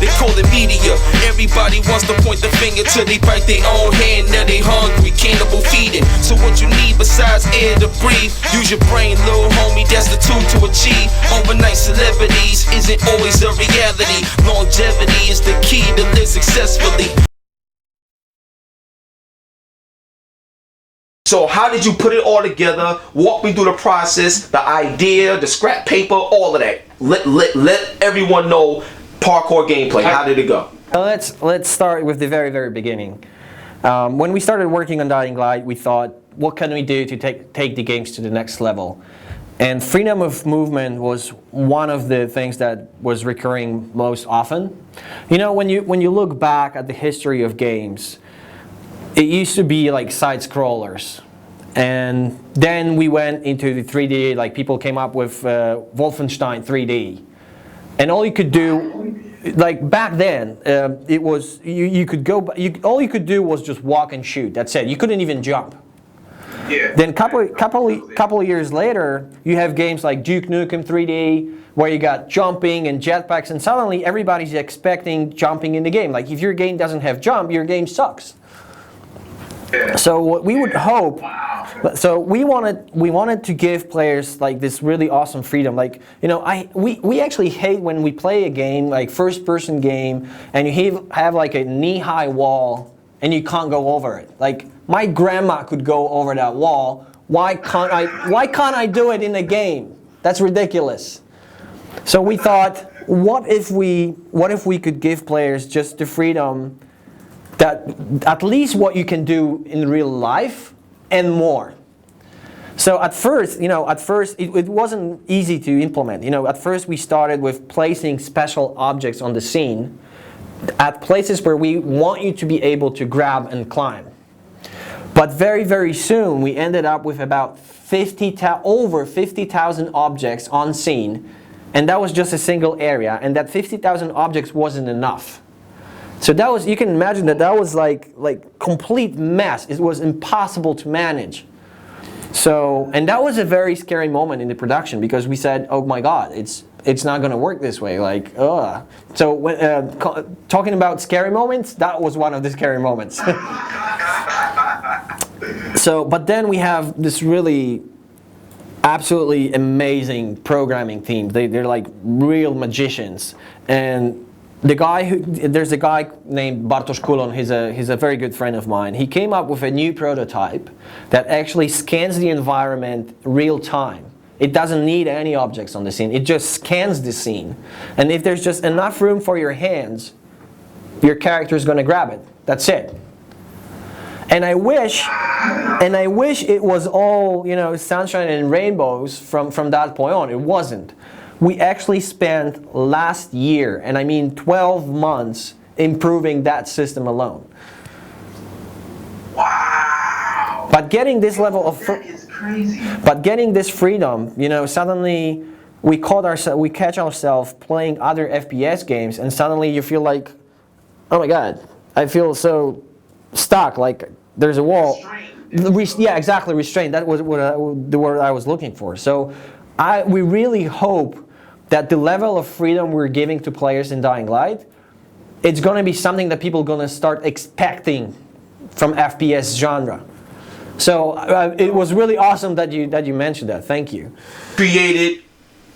they call it media. Everybody wants to point the finger till they bite their own hand. Now they hungry, cannibal feeding. So what you need besides air to breathe? Use your brain, little homie, that's the tool to achieve. Overnight celebrities isn't always a reality. Longevity is the key to live successfully. So how did you put it all together? Walk me through the process, the idea, the scrap paper, all of that. Let everyone know parkour gameplay. How did it go? Let's start with the very beginning. When we started working on Dying Light, we thought, what can we do to take the games to the next level? And freedom of movement was one of the things that was recurring most often. You know, when you look back at the history of games, it used to be like side scrollers, and then we went into the 3D. Like people came up with Wolfenstein 3D, and all you could do, like back then, it was all you could do was just walk and shoot. That's it. You couldn't even jump. Yeah. Then couple of years later, you have games like Duke Nukem 3D, where you got jumping and jetpacks, and suddenly everybody's expecting jumping in the game. Like if your game doesn't have jump, your game sucks. So what we would hope, so we wanted to give players like this really awesome freedom. Like, you know, we actually hate when we play a game, like first-person game, and you have like a knee-high wall and you can't go over it. Like my grandma could go over that wall. Why can't I do it in a game? That's ridiculous. So we thought, what if we could give players just the freedom that at least what you can do in real life and more. So at first, it wasn't easy to implement. You know, at first we started with placing special objects on the scene at places where we want you to be able to grab and climb. But very soon we ended up with about over 50,000 objects on scene, and that was just a single area, and that 50,000 objects wasn't enough. So that was, you can imagine that was like complete mess. It was impossible to manage. So, and that was a very scary moment in the production, because we said, oh my God, it's not going to work this way. Like, ugh. So when, talking about scary moments, that was one of the scary moments. So, but then we have this really absolutely amazing programming team. They're like real magicians. And there's a guy named Bartosz Kulon. He's a very good friend of mine. He came up with a new prototype that actually scans the environment real time. It doesn't need any objects on the scene. It just scans the scene. And if there's just enough room for your hands, your character is going to grab it. That's it. And I wish it was all, you know, sunshine and rainbows from that point on. It wasn't. We actually spent last year, and I mean 12 months, improving that system alone. Wow! But getting this level of that is crazy. But getting this freedom, you know, suddenly we catch ourselves playing other FPS games, and suddenly you feel like, oh my God, I feel so stuck. Like there's a wall. Yeah, exactly, restrained. That was the word I was looking for. So we really hope that the level of freedom we're giving to players in Dying Light, it's going to be something that people are going to start expecting from FPS genre. So it was really awesome that you mentioned that. Thank you. Created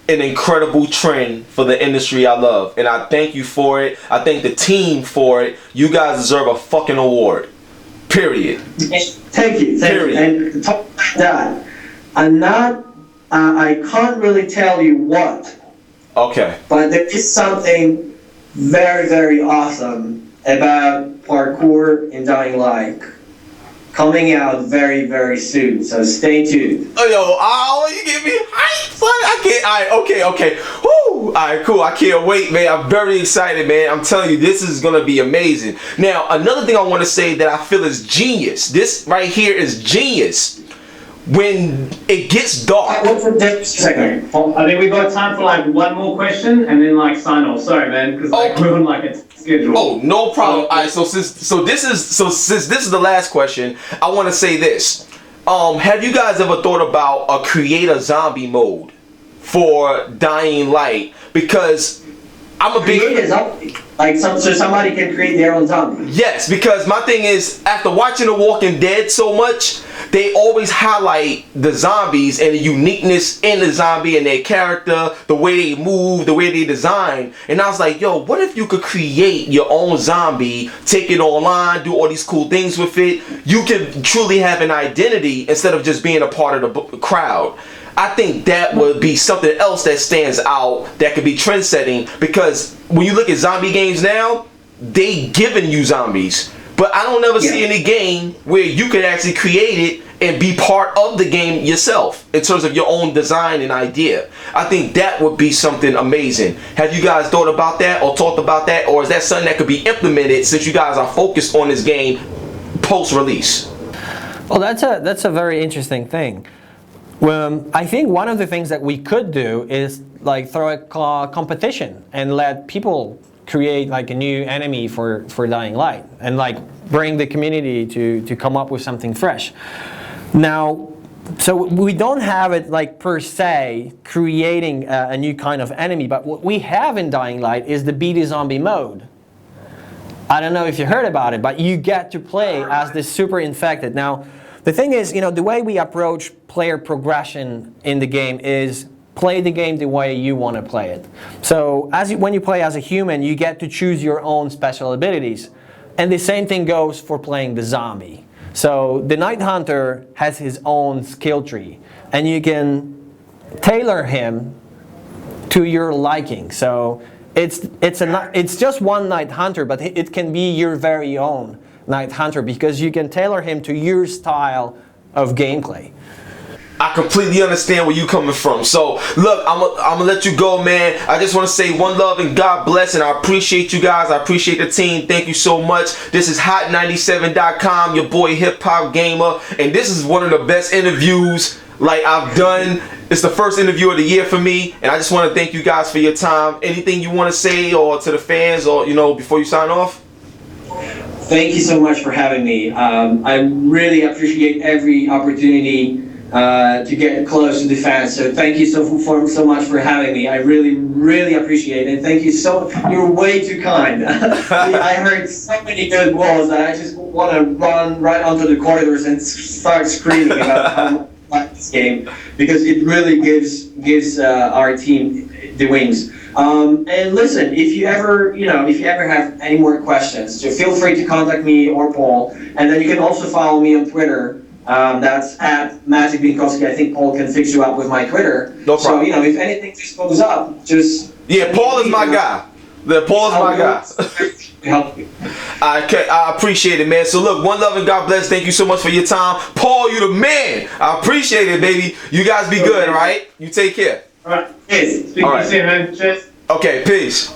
an incredible trend for the industry I love, and I thank you for it. I thank the team for it. You guys deserve a fucking award. Period. Thank you. And talk about that, I can't really tell you what. Okay. But there is something very awesome about parkour in Dying Light coming out very soon. So stay tuned. Oh, you get me hyped, son. I can't. Okay. Woo. All right, cool. I can't wait, man. I'm very excited, man. I'm telling you, this is gonna be amazing. Now, another thing I want to say that I feel is genius. This right here is genius. When it gets dark. Second. I think we've got time for like one more question and then like sign off. Sorry, man, because like we're on like a schedule. Oh, no problem. All right, so since this is the last question, I want to say this. Have you guys ever thought about a create a zombie mode for Dying Light? Because I'm a big Create a zombie. Like so somebody can create their own zombie. Yes, because my thing is, after watching The Walking Dead so much, they always highlight the zombies and the uniqueness in the zombie and their character, the way they move, the way they design. And I was like, yo, what if you could create your own zombie, take it online, do all these cool things with it? You can truly have an identity instead of just being a part of the crowd. I think that would be something else that stands out that could be trend setting, because when you look at zombie games now, they giving you zombies. But I don't ever see any game where you can actually create it and be part of the game yourself in terms of your own design and idea. I think that would be something amazing. Have you guys thought about that or talked about that, or is that something that could be implemented since you guys are focused on this game post-release? Well, that's a very interesting thing. I think one of the things that we could do is like throw a competition and let people create like a new enemy for Dying Light, and like bring the community to come up with something fresh. Now, so we don't have it like per se creating a new kind of enemy, but what we have in Dying Light is the Beat a Zombie mode. I don't know if you heard about it, but you get to play as this super infected. Now, the thing is, you know, the way we approach player progression in the game is play the game the way you want to play it. So when you play as a human, you get to choose your own special abilities. And the same thing goes for playing the zombie. So the Night Hunter has his own skill tree, and you can tailor him to your liking. So it's just one Night Hunter, but it can be your very own Night Hunter because you can tailor him to your style of gameplay. I completely understand where you're coming from. So, look, I'm gonna let you go, man. I just want to say one love and God bless, and I appreciate you guys. I appreciate the team. Thank you so much. This is Hot97.com, your boy HipHopGamer, and this is one of the best interviews like I've done. It's the first interview of the year for me, and I just want to thank you guys for your time. Anything you want to say or to the fans, or before you sign off? Thank you so much for having me. I really appreciate every opportunity to get close to the fans. So thank you so much for having me. I really appreciate it. And thank you so much. You're way too kind. I heard so many good words that I just want to run right onto the corridors and start screaming about how much I like this game, because it really gives our team the wings. And listen, if you ever have any more questions, so feel free to contact me or Paul. And then you can also follow me on Twitter. That's at Maciej Binkowski. I think Paul can fix you up with my Twitter. No problem. So, if anything just goes up, just... Yeah, Paul is my guy. Paul is my guy. To help you. Okay, I appreciate it, man. So look, one love and God bless. Thank you so much for your time. Paul, you the man. I appreciate it, baby. You guys be good, all right? You take care. All right. Cheers. Speak to you soon, man. Cheers. Okay, peace.